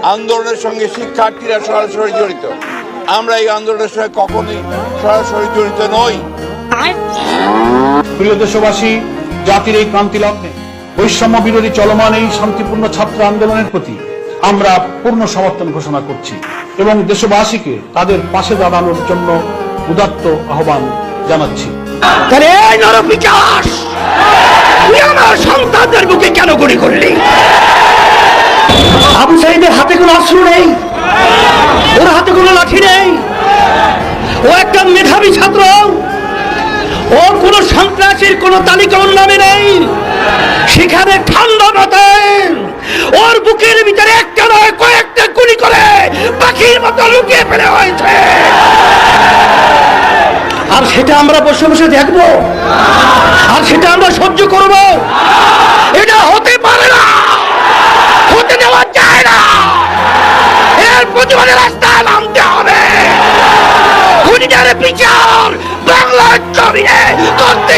আন্দোলনের সঙ্গে শিক্ষার্থীরা সরাসরি জড়িত। আমরা এই আন্দোলনের সঙ্গে কখনোই সরাসরি জড়িত নই। প্রিয় দেশবাসী, জাতির এই ক্রান্তি লগ্নে বৈষম্য বিরোধী চলমান এই শান্তিপূর্ণ ছাত্র আন্দোলনের প্রতি আমরা পূর্ণ সমর্থন ঘোষণা করছি এবং দেশবাসীকে তাদের পাশে দাঁড়ানোর জন্য উদাত্ত আহ্বান জানাচ্ছি। আমার সন্তানদের বুকে কেন গুলি করলি? আবু সাইদের হাতে কোনো অস্ত্র নেই, ওর হাতে কোনো লাঠি নেই, ও একটা মেধাবী ছাত্র, ওর কোন সন্ত্রাসীর কোন তালিকা ওর নামে নেই। সেখানে ঠান্ডা মাথায় ওর বুকের ভিতরে একটা নয় কয়েকটা গুলি করে পাখির মতো লুকিয়ে ফেলে হয়েছে। আর সেটা আমরা বসে বসে দেখবো, আর সেটা আমরা সহ্য করব? এটা হতে পারে না, হতে দেওয়া যায় না। এর প্রতিবাদে রাস্তায় নামতে হবে। খুনিদের বিচার বাংলার জমিনে করতে